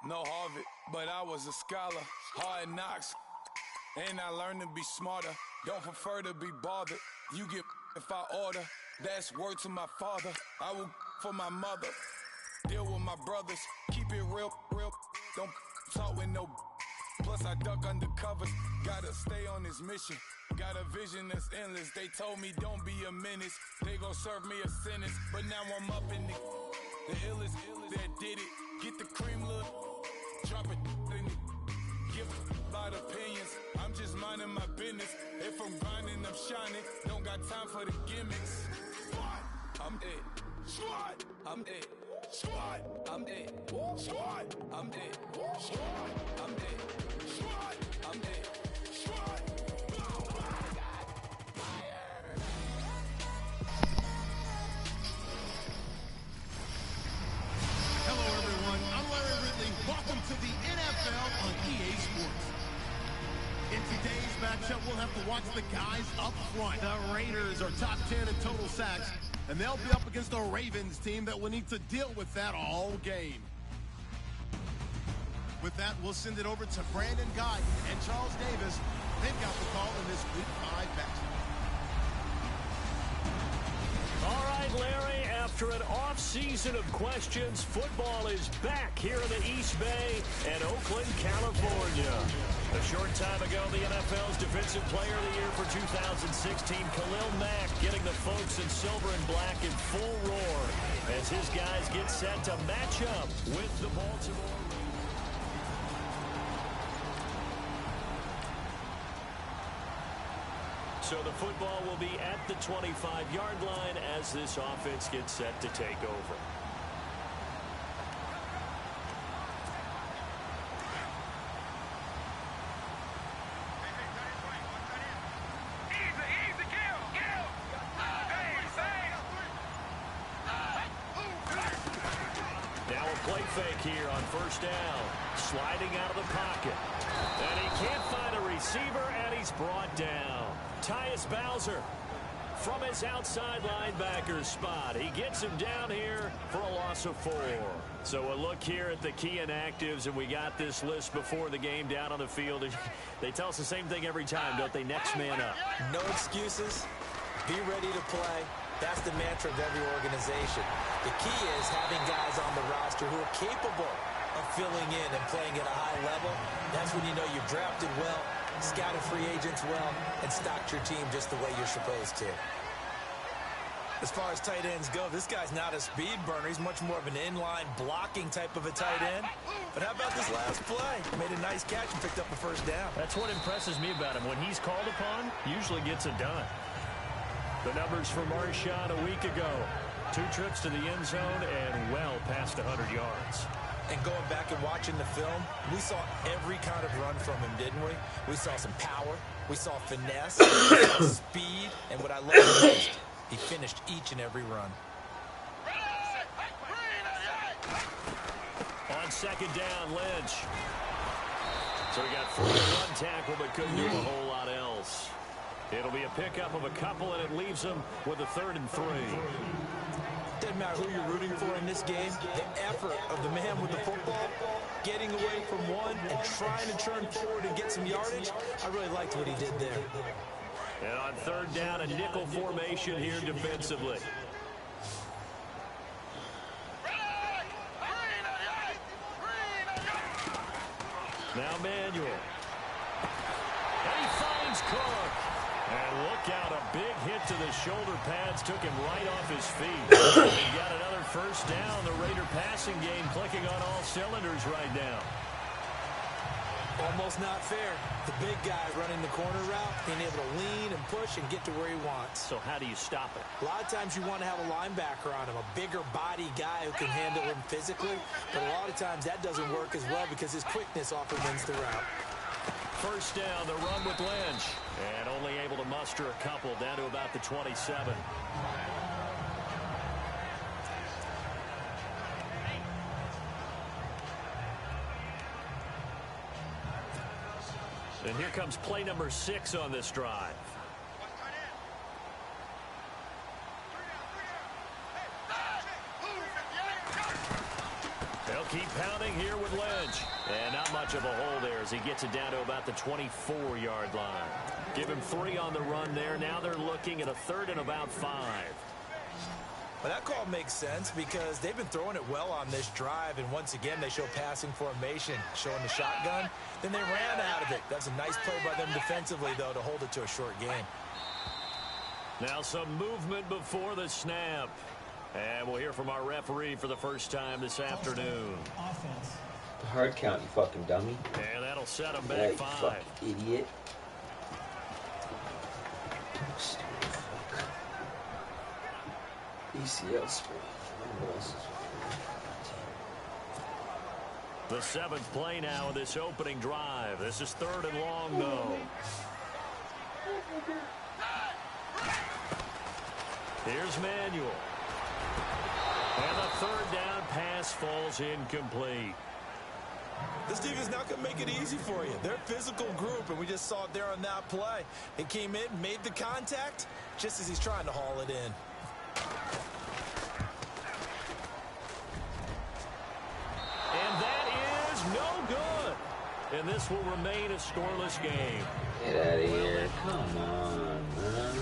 No Harvard, but I was a scholar. Hard knocks, and I learned to be smarter. Don't prefer to be bothered. You get if I order. That's word to my father. I will for my mother. Deal with my brothers. Keep it real. Don't talk with no. Plus I duck undercovers. Gotta stay on this mission. Got a vision that's endless. They told me don't be a menace. They gon' serve me a sentence. But now I'm up in the illest that did it. Get the cream, look. Drop it in it. Give a lot of opinions. I'm just minding my business. If I'm grinding, I'm shining. Don't got time for the gimmicks. I'm it. Squad. I'm it. Squad. I'm it. Squad. I'm it. Squad. I'm it. Squad. I'm it. Squad. Oh my God. Fire. Hello everyone, I'm Larry Ridley. Welcome to the NFL on EA Sports. In today's matchup, we'll have to watch the guys up front. The Raiders are top 10 in total sacks, and they'll be up against a Ravens team that will need to deal with that all game. With that, we'll send it over to Brandon Guy and Charles Davis. They've got the call in this Week 5 matchup. All right, Larry, after an off-season of questions, football is back here in the East Bay and Oakland, California. A short time ago, the NFL's Defensive Player of the Year for 2016, Khalil Mack, getting the folks in silver and black in full roar as his guys get set to match up with the Baltimore. So the football will be at the 25-yard line as this offense gets set to take over. Now a play fake here on first down. Sliding out of the pocket. And he can't find a receiver, and he's brought down. Tyus Bowser from his outside linebacker spot. He gets him down here for a loss of 4. So a look here at the key inactives, and we got this list before the game down on the field. They tell us the same thing every time, don't they? Next man up. No excuses. Be ready to play. That's the mantra of every organization. The key is having guys on the roster who are capable of filling in and playing at a high level. That's when you know you've drafted well, scouted free agents well, and stocked your team just the way you're supposed to. As far as tight ends go, this guy's not a speed burner. He's much more of an inline blocking type of a tight end. But how about this last play? Made a nice catch and picked up a first down. That's what impresses me about him. When he's called upon, usually gets it done. The numbers for Marshawn a week ago. 2 trips to the end zone and well past 100 yards. And going back and watching the film, we saw every kind of run from him, didn't we? We saw some power, we saw finesse, we saw speed, and what I love most, he finished each and every run. On second down, Lynch. So he got 41 tackle, but couldn't do a whole lot else. It'll be a pickup of a couple, and it leaves him with a 3rd and 3. Doesn't matter who you're rooting for in this game, the effort of the man with the football, getting away from one and trying to turn forward and get some yardage, I really liked what he did there. And on 3rd down, a nickel formation here defensively. Now Manuel. And he finds Cook. And look out, a big hit to the shoulder pads took him right off his feet. He got another first down. The Raider passing game clicking on all cylinders right now. Almost not fair. The big guy running the corner route, being able to lean and push and get to where he wants. So how do you stop it? A lot of times you want to have a linebacker on him, a bigger body guy who can handle him physically. But a lot of times that doesn't work as well because his quickness often wins the route. First down, the run with Lynch. And only able to muster a couple down to about the 27. And here comes play number 6 on this drive. They'll keep pounding here with Lynch. And not much of a hole there as he gets it down to about the 24-yard line. Give him 3 on the run there. Now they're looking at a 3rd and about 5. Well, that call makes sense because they've been throwing it well on this drive, and once again they show passing formation, showing the shotgun. Then they ran out of it. That's a nice play by them defensively, though, to hold it to a short game. Now some movement before the snap. And we'll hear from our referee for the first time this afternoon. The hard count, you fucking dummy. And that'll set them back 5. Fucking idiot. Stupid fuck. ECL sprain. What else is the 7th play now of this opening drive. This is 3rd and long, though. Here's Manuel. And the 3rd down pass falls incomplete. This defense not going to make it easy for you. They're a physical group, and we just saw it there on that play. He came in, made the contact, just as he's trying to haul it in. And that is no good. And this will remain a scoreless game. Get out of here. Come on, man.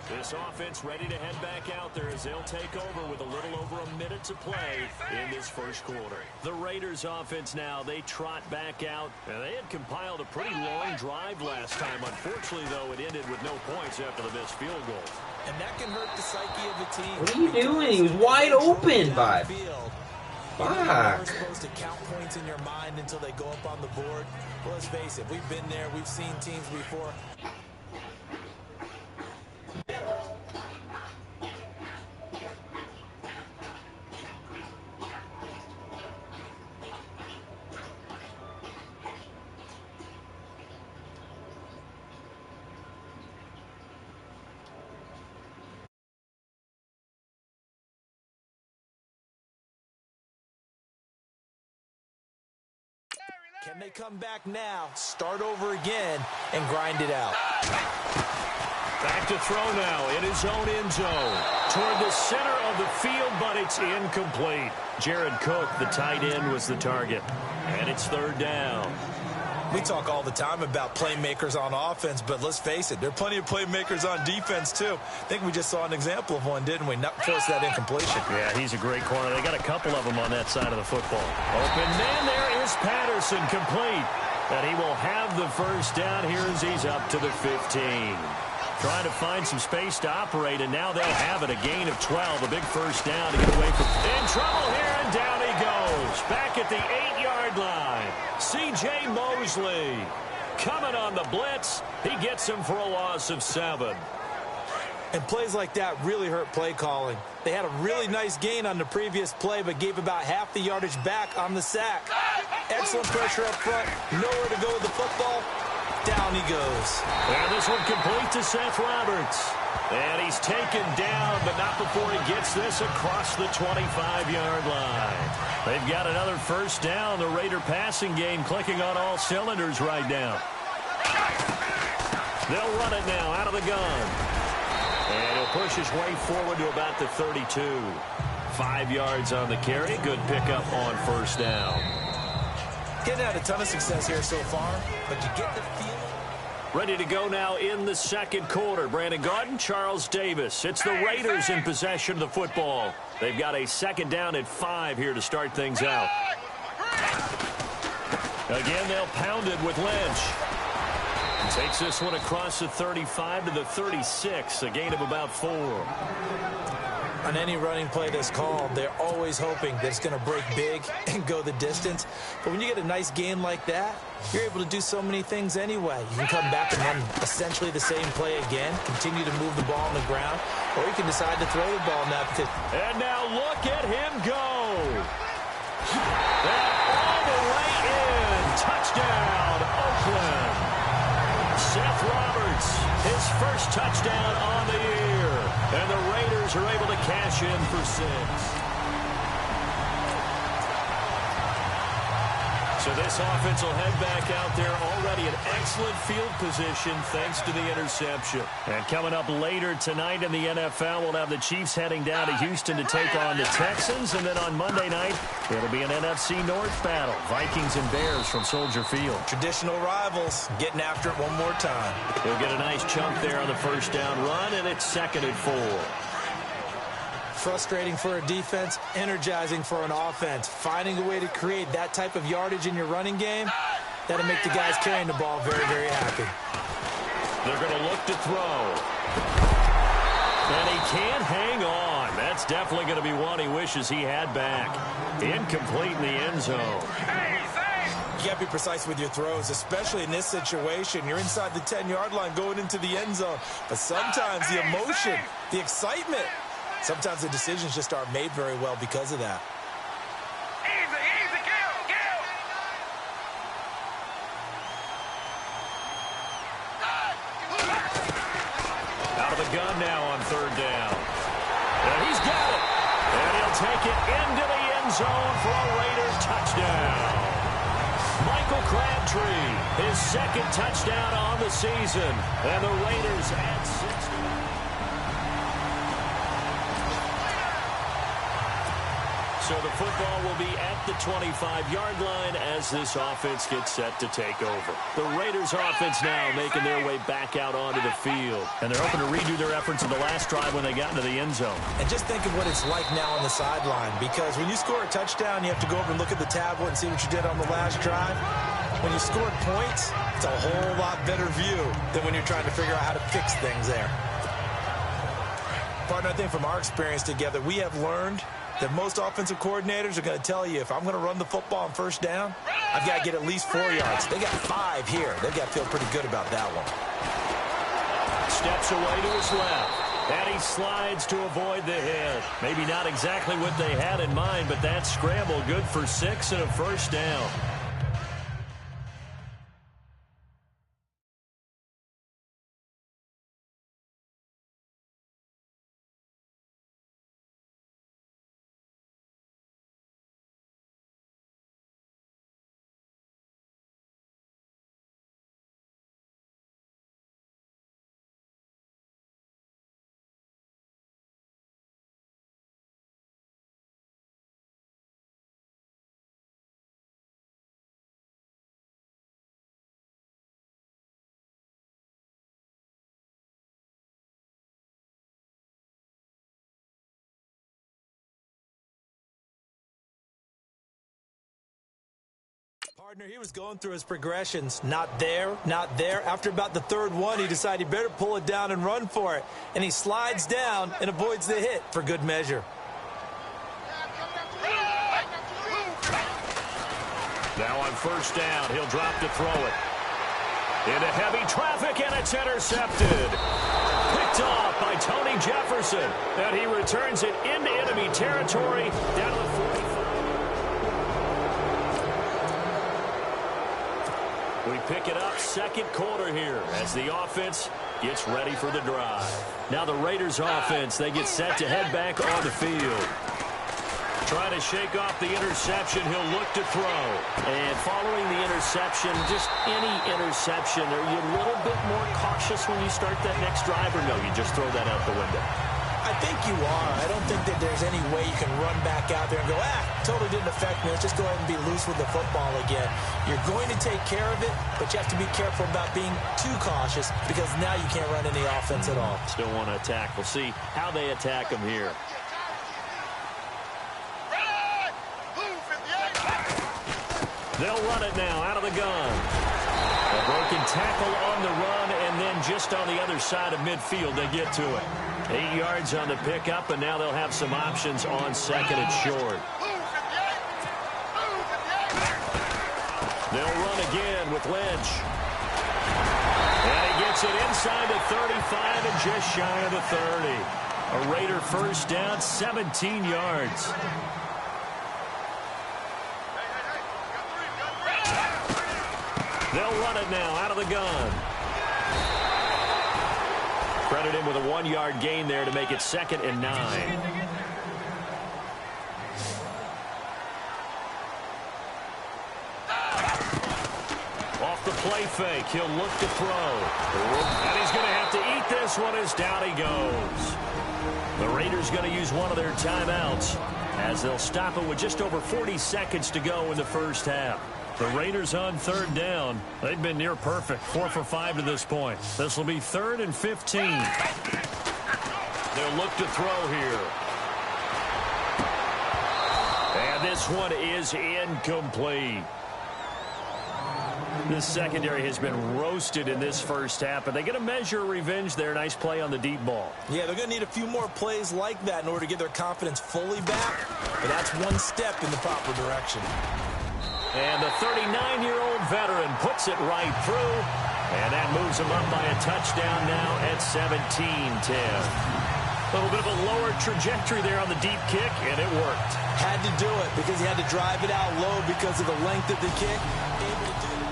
This offense ready to head back out there as they'll take over with a little over a minute to play in this first quarter. The Raiders offense now, they trot back out. And they had compiled a pretty long drive last time. Unfortunately, though, it ended with no points after the missed field goal. And that can hurt the psyche of the team. What are you doing? He was wide open, bud. You're never supposed to count points in your mind until they go up on the board. Well, let's face it, we've been there. We've seen teams before. Can they come back now, start over again, and grind it out? Back to throw now in his own end zone. Toward the center of the field, but it's incomplete. Jared Cook, the tight end, was the target. And it's 3rd down. We talk all the time about playmakers on offense, but let's face it, there are plenty of playmakers on defense, too. I think we just saw an example of one, didn't we? Not force that incompletion. Yeah, he's a great corner. They got a couple of them on that side of the football. Open man, there is Patterson, complete. And he will have the first down here as he's up to the 15. Trying to find some space to operate, and now they'll have it. A gain of 12, a big first down to get away from. In trouble here, and down he goes. Back at the 8-yard line. C.J. Mosley coming on the blitz. He gets him for a loss of 7. And plays like that really hurt play calling. They had a really nice gain on the previous play, but gave about half the yardage back on the sack. Excellent pressure up front. Nowhere to go with the football. Down he goes. And this one complete to Seth Roberts. And he's taken down, but not before he gets this across the 25-yard line. They've got another first down. The Raider passing game clicking on all cylinders right now. They'll run it now out of the gun. And he'll push his way forward to about the 32. 5 yards on the carry. Good pickup on first down. Getting had a ton of success here so far, but you get the feeling. Ready to go now in the second quarter. Brandon Gaudin, Charles Davis. It's the Raiders in possession of the football. They've got a 2nd down at 5 here to start things out. Again, they'll pound it with Lynch. Takes this one across the 35 to the 36, a gain of about 4. On any running play that's called, they're always hoping that it's going to break big and go the distance. But when you get a nice gain like that, you're able to do so many things anyway. You can come back and run essentially the same play again, continue to move the ball on the ground, or you can decide to throw the ball now. And now look at him go. And all the way in. Touchdown, Oakland. Seth Roberts, his first touchdown on the year. And the Raiders are able to cash in for 6. So this offense will head back out there already in excellent field position thanks to the interception. And coming up later tonight in the NFL, we'll have the Chiefs heading down to Houston to take on the Texans. And then on Monday night, it'll be an NFC North battle. Vikings and Bears from Soldier Field. Traditional rivals getting after it one more time. He'll get a nice chunk there on the first down run, and it's 2nd and 4. Frustrating for a defense, energizing for an offense. Finding a way to create that type of yardage in your running game, that'll make the guys carrying the ball very, very happy. They're going to look to throw. And he can't hang on. That's definitely going to be one he wishes he had back. Incomplete in the end zone. You got to be precise with your throws, especially in this situation. You're inside the 10-yard line going into the end zone. But sometimes the emotion, the excitement, sometimes the decisions just aren't made very well because of that. Easy, kill. Out of the gun now on 3rd down. And he's got it. And he'll take it into the end zone for a Raiders touchdown. Michael Crabtree, his 2nd touchdown on the season. And the Raiders add 6. So the football will be at the 25-yard line as this offense gets set to take over. The Raiders offense now making their way back out onto the field. And they're hoping to redo their efforts in the last drive when they got into the end zone. And just think of what it's like now on the sideline, because when you score a touchdown, you have to go over and look at the tablet and see what you did on the last drive. When you scored points, it's a whole lot better view than when you're trying to figure out how to fix things there. Partner, I think from our experience together, we have learned that most offensive coordinators are going to tell you, if I'm going to run the football on 1st down, I've got to get at least 4 yards. They got 5 here. They've got to feel pretty good about that one. Steps away to his left. And he slides to avoid the hit. Maybe not exactly what they had in mind, but that scramble good for 6 and a 1st down. Partner, he was going through his progressions. Not there, not there. After about the 3rd one, he decided he better pull it down and run for it. And he slides down and avoids the hit for good measure. Now on 1st down, he'll drop to throw it. Into heavy traffic, and it's intercepted. Picked off by Tony Jefferson. And he returns it into enemy territory down to the 45. We pick it up 2nd quarter here as the offense gets ready for the drive. Now the Raiders offense, they get set to head back on the field. Trying to shake off the interception, he'll look to throw. And following the interception, just any interception, are you a little bit more cautious when you start that next drive, or no, you just throw that out the window? I think you are. I don't think that there's any way you can run back out there and go, totally didn't affect me. Let's just go ahead and be loose with the football again. You're going to take care of it, but you have to be careful about being too cautious because now you can't run any offense at all. Still want to attack. We'll see how they attack him here. They'll run it now out of the gun. A broken tackle on the run, and then just on the other side of midfield, they get to it. 8 yards on the pickup, and now they'll have some options on 2nd and short. They'll run again with Lynch. And he gets it inside the 35 and just shy of the 30. A Raider 1st down, 17 yards. They'll run it now out of the gun. Credit him with a 1-yard gain there to make it 2nd and 9. play fake. He'll look to throw. And he's going to have to eat this one as down he goes. The Raiders going to use one of their timeouts as they'll stop it with just over 40 seconds to go in the first half. The Raiders on third down. They've been near perfect. 4 for 5 to this point. This will be 3rd and 15. They'll look to throw here. And this one is incomplete. The secondary has been roasted in this first half, but they get a measure of revenge there. Nice play on the deep ball. Yeah, they're going to need a few more plays like that in order to get their confidence fully back, but that's one step in the proper direction. And the 39-year-old veteran puts it right through, and that moves him up by a touchdown now at 17-10. A little bit of a lower trajectory there on the deep kick, and it worked. Had to do it because he had to drive it out low because of the length of the kick. Able to do it.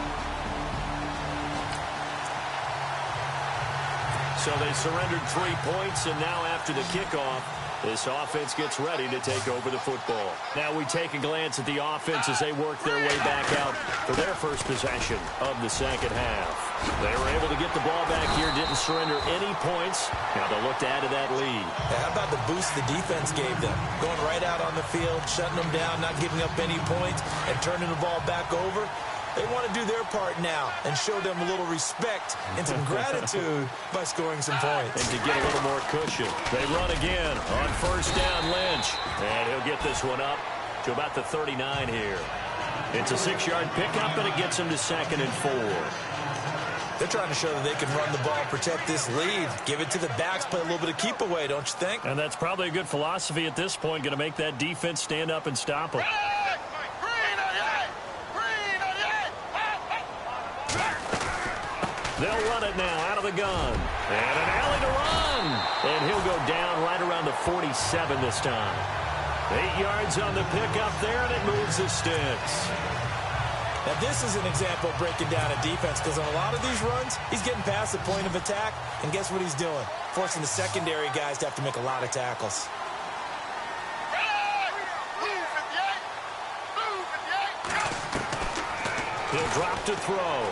So they surrendered 3 points, and now after the kickoff, this offense gets ready to take over the football. Now we take a glance at the offense as they work their way back out for their first possession of the second half. They were able to get the ball back here, didn't surrender any points. Now they'll look to add to that lead. How about the boost the defense gave them? Going right out on the field, shutting them down, not giving up any points, and turning the ball back over. They want to do their part now and show them a little respect and some gratitude by scoring some points. And to get a little more cushion. They run again on first down, Lynch. And he'll get this one up to about the 39 here. It's a 6-yard pickup, and it gets him to 2nd and 4. They're trying to show that they can run the ball and protect this lead. Give it to the backs, play a little bit of keep away, don't you think? And that's probably a good philosophy at this point, going to make that defense stand up and stop them. They'll run it now out of the gun. And an alley to run. And he'll go down right around the 47 this time. 8 yards on the pickup there, and it moves the sticks. Now, this is an example of breaking down a defense because on a lot of these runs, he's getting past the point of attack, and guess what he's doing? Forcing the secondary guys to have to make a lot of tackles. He'll drop to throw.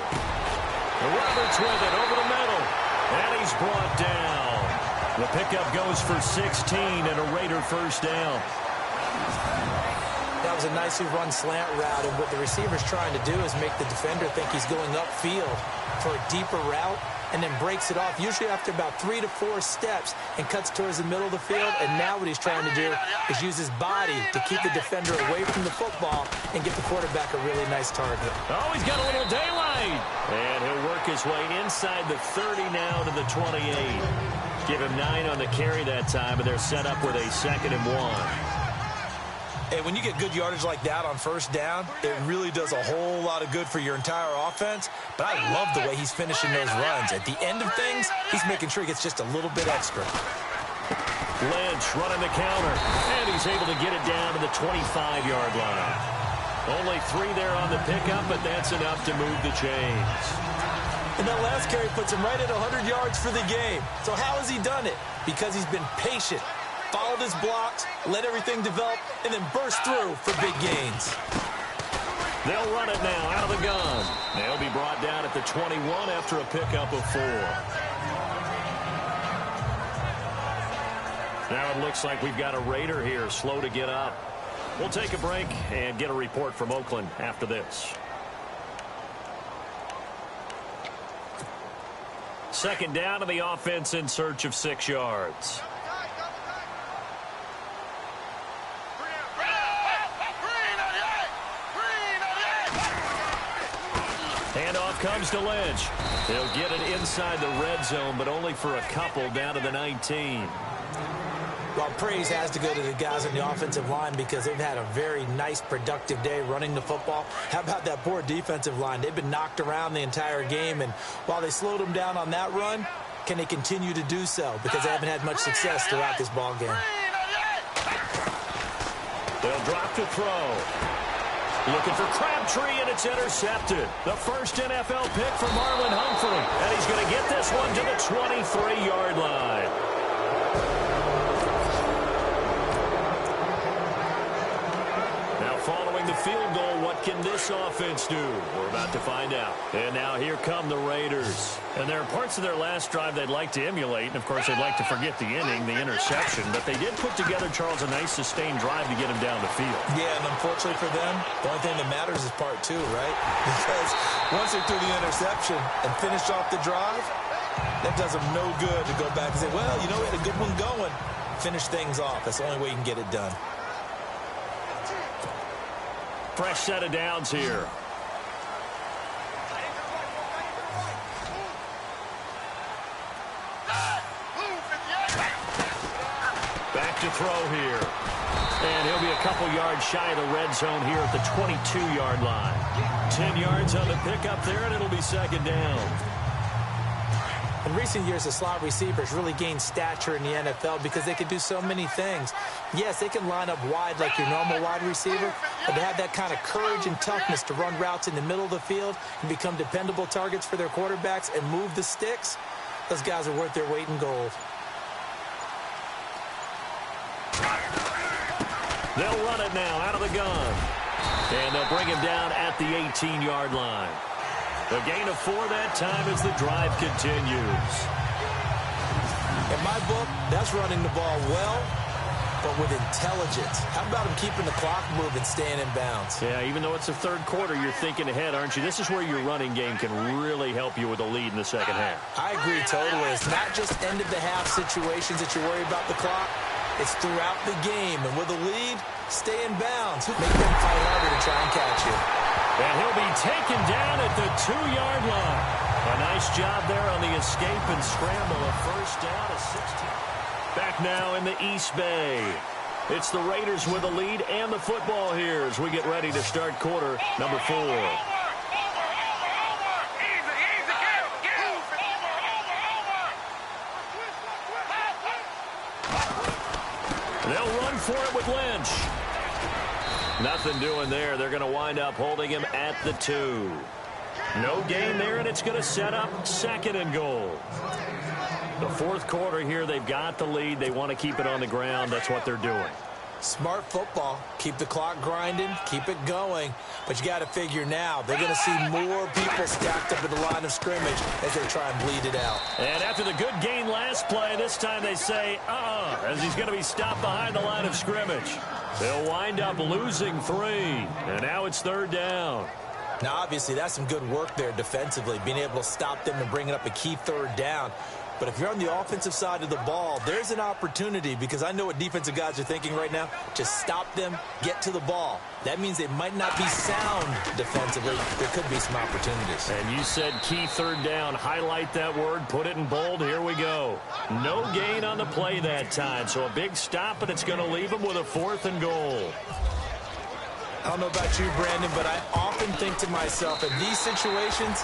Roberts with it over the middle, and he's brought down. The pickup goes for 16 and a Raider first down. That was a nicely run slant route, and what the receiver's trying to do is make the defender think he's going upfield for a deeper route and then breaks it off, usually after about 3 to 4 steps, and cuts towards the middle of the field. And now what he's trying to do is use his body to keep the defender away from the football and get the quarterback a really nice target. Oh, he's got a little daylight. And he'll work his way inside the 30 now to the 28. Give him 9 on the carry that time, and they're set up with a 2nd and 1. Hey, when you get good yardage like that on first down, it really does a whole lot of good for your entire offense. But I love the way he's finishing those runs. At the end of things, he's making sure he gets just a little bit extra. Lynch running the counter, and he's able to get it down to the 25-yard line. Only 3 there on the pickup, but that's enough to move the chains. And that last carry puts him right at 100 yards for the game. So how has he done it? Because he's been patient, followed his blocks, let everything develop, and then burst through for big gains. They'll run it now out of the gun. They'll be brought down at the 21 after a pickup of 4. Now it looks like we've got a Raider here, slow to get up. We'll take a break and get a report from Oakland after this. Second down to the offense in search of 6 yards. Handoff comes to Lynch. He'll get it inside the red zone, but only for a couple down to the 19. Well, praise has to go to the guys on the offensive line because they've had a very nice, productive day running the football. How about that poor defensive line? They've been knocked around the entire game, and while they slowed them down on that run, can they continue to do so? Because they haven't had much success throughout this ball game. They'll drop to throw. Looking for Crabtree, and it's intercepted. The first NFL pick for Marlon Humphrey, and he's going to get this one to the 23-yard line. throwing the field goal. What can this offense do? We're about to find out. And now here come the Raiders. And there are parts of their last drive they'd like to emulate. And, of course, they'd like to forget the inning, the interception. But they did put together, Charles, a nice sustained drive to get him down the field. Yeah, and unfortunately for them, the only thing that matters is part two, right? Because once they threw the interception and finished off the drive, that does them no good to go back and say, well, you know, we had a good one going. Finish things off. That's the only way you can get it done. Fresh set of downs here. Back to throw here. And he'll be a couple yards shy of the red zone here at the 22-yard line. 10 yards on the pickup there, and it'll be second down. In recent years, the slot receivers really gained stature in the NFL because they can do so many things. Yes, they can line up wide like your normal wide receiver, but they have that kind of courage and toughness to run routes in the middle of the field and become dependable targets for their quarterbacks and move the sticks. Those guys are worth their weight in gold. They'll run it now out of the gun. And they'll bring him down at the 18-yard line. A gain of 4 that time as the drive continues. In my book, that's running the ball well, but with intelligence. How about him keeping the clock moving, staying in bounds? Yeah, even though it's the third quarter, you're thinking ahead, aren't you? This is where your running game can really help you with a lead in the second half. I agree totally. It's not just end-of-the-half situations that you worry about the clock. It's throughout the game. And with a lead, stay in bounds. Make them fight harder to try and catch you. And he'll be taken down at the 2-yard line. A nice job there on the escape and scramble. A first down, a 16. Back now in the East Bay. It's the Raiders with a lead and the football here as we get ready to start quarter number 4. They'll run for it with Lynch. Nothing doing there. They're going to wind up holding him at the 2. No gain there, and it's going to set up second and goal. The fourth quarter here, they've got the lead. They want to keep it on the ground. That's what they're doing. Smart football. Keep the clock grinding. Keep it going. But you got to figure now, they're going to see more people stacked up at the line of scrimmage as they try and bleed it out. And after the good gain last play, this time they say, as he's going to be stopped behind the line of scrimmage. They'll wind up losing 3. And now it's third down. Now, obviously, that's some good work there defensively, being able to stop them and bringing up a key third down. But if you're on the offensive side of the ball, there's an opportunity because I know what defensive guys are thinking right now. Just stop them, get to the ball. That means they might not be sound defensively. There could be some opportunities. And you said key third down. Highlight that word. Put it in bold. Here we go. No gain on the play that time. So a big stop, and it's going to leave them with a 4th and goal. I don't know about you, Brandon, but I often think to myself, in these situations,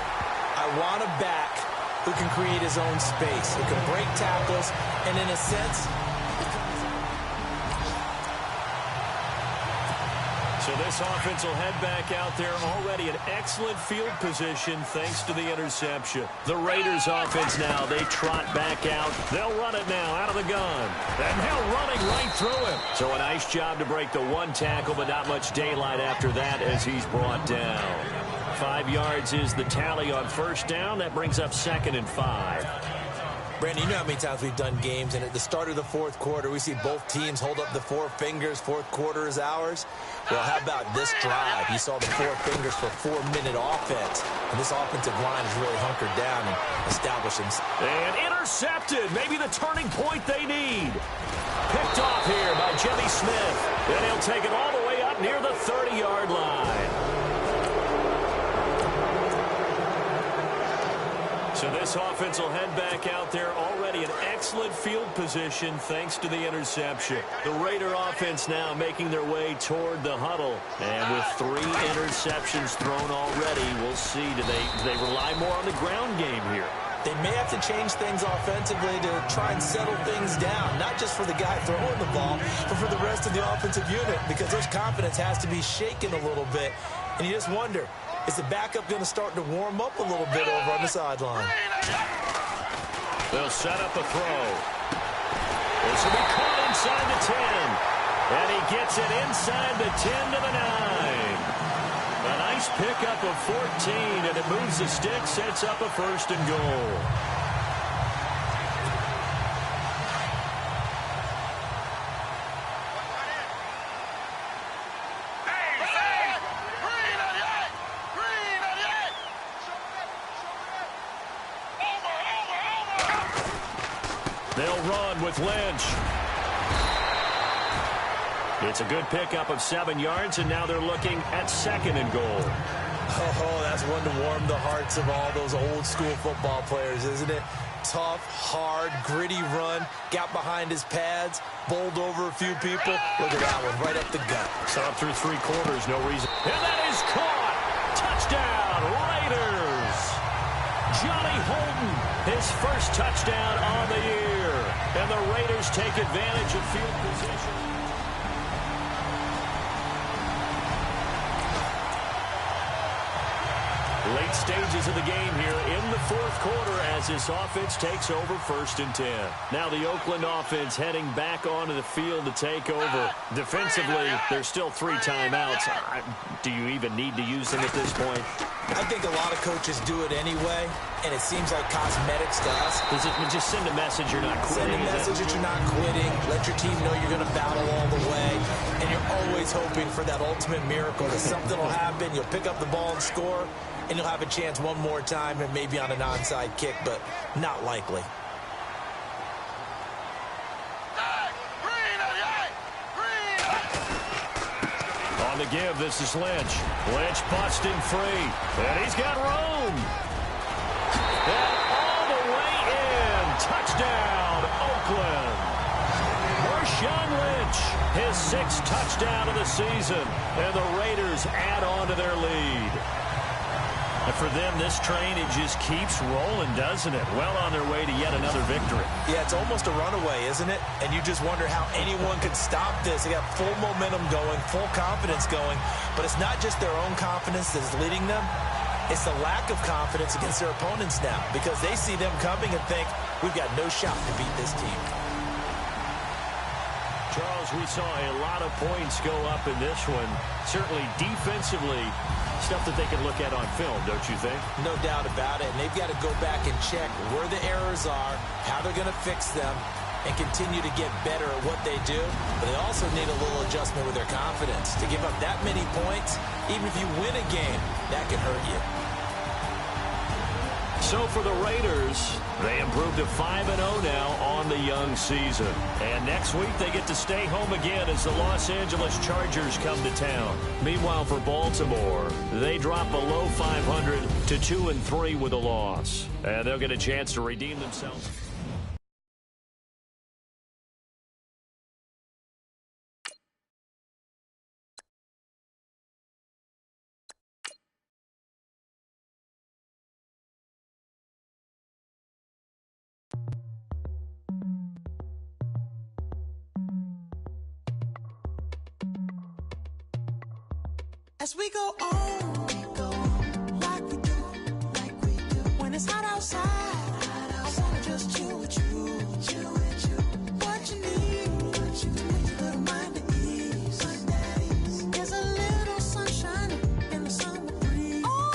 I want a back who can create his own space, who can break tackles, and in a sense... So this offense will head back out there already in excellent field position thanks to the interception. The Raiders offense now, they trot back out. They'll run it now out of the gun. And now running right through him. So a nice job to break the 1 tackle, but not much daylight after that as he's brought down. 5 yards is the tally on first down. That brings up 2nd and 5. Brandon, you know how many times we've done games, and at the start of the fourth quarter, we see both teams hold up the 4 fingers. Fourth quarter is ours. Well, how about this drive? You saw the 4 fingers for 4-minute offense. And this offensive line is really hunkered down and established themselves. And intercepted. Maybe the turning point they need. Picked off here by Jimmy Smith. And he'll take it all the way up near the 30-yard line. So this offense will head back out there already in excellent field position thanks to the interception. The Raider offense now making their way toward the huddle. And with 3 interceptions thrown already, we'll see. Do they rely more on the ground game here? They may have to change things offensively to try and settle things down, not just for the guy throwing the ball, but for the rest of the offensive unit, because their confidence has to be shaken a little bit. And you just wonder, is the backup going to start to warm up a little bit over on the sideline? They'll set up a throw. This will be caught inside the 10. And he gets it inside the 10 to the 9. A nice pickup of 14, and it moves the stick, sets up a first and goal. They'll run with Lynch. It's a good pickup of 7 yards, and now they're looking at second and goal. Oh, that's one to warm the hearts of all those old-school football players, isn't it? Tough, hard, gritty run, got behind his pads, bowled over a few people. Look at that one, right up the gut. So up through 3 quarters, no reason. And that is caught! Touchdown, Raiders! Johnny Holden, his first touchdown on the year. And the Raiders take advantage of field position. Late stages of the game here in the fourth quarter as this offense takes over 1st and 10. Now the Oakland offense heading back onto the field to take over. Defensively, there's still 3 timeouts. Do you even need to use them at this point? I think a lot of coaches do it anyway, and it seems like cosmetics to us. Does it just send a message you're not quitting? Send a message that you're not quitting. Let your team know you're going to battle all the way. And you're always hoping for that ultimate miracle, that something will happen, you'll pick up the ball and score, and you'll have a chance one more time and maybe on an onside kick, but not likely. On the give, this is Lynch. Lynch busting free, and he's got room. And all the way in. Touchdown, Oakland. Marshawn Lynch, his 6th touchdown of the season, and the Raiders add on to their lead. And for them, this train, it just keeps rolling, doesn't it? Well on their way to yet another victory. Yeah, it's almost a runaway, isn't it? And you just wonder how anyone could stop this. They got full momentum going, full confidence going. But it's not just their own confidence that's leading them. It's the lack of confidence against their opponents now, because they see them coming and think, we've got no shot to beat this team. Charles, we saw a lot of points go up in this one. Certainly defensively, stuff that they can look at on film, don't you think? No doubt about it. And they've got to go back and check where the errors are, how they're going to fix them, and continue to get better at what they do. But they also need a little adjustment with their confidence. To give up that many points, even if you win a game, that can hurt you. So for the Raiders, they improved to 5-0 now on the young season. And next week they get to stay home again as the Los Angeles Chargers come to town. Meanwhile for Baltimore, they drop below 500 to 2-3 with a loss. And they'll get a chance to redeem themselves. As we go on, like we do, when it's hot outside, I wanna just chill with you, what you need, to make your little mind at ease, there's a little sunshine in the summer breeze. Oh.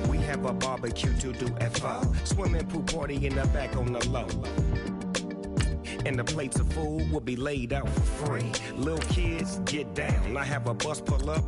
We have a barbecue to do at 4. Swimming pool party in the back on the low. And the plates of food will be laid out for free. Little kids, get down. I have a bus pull up.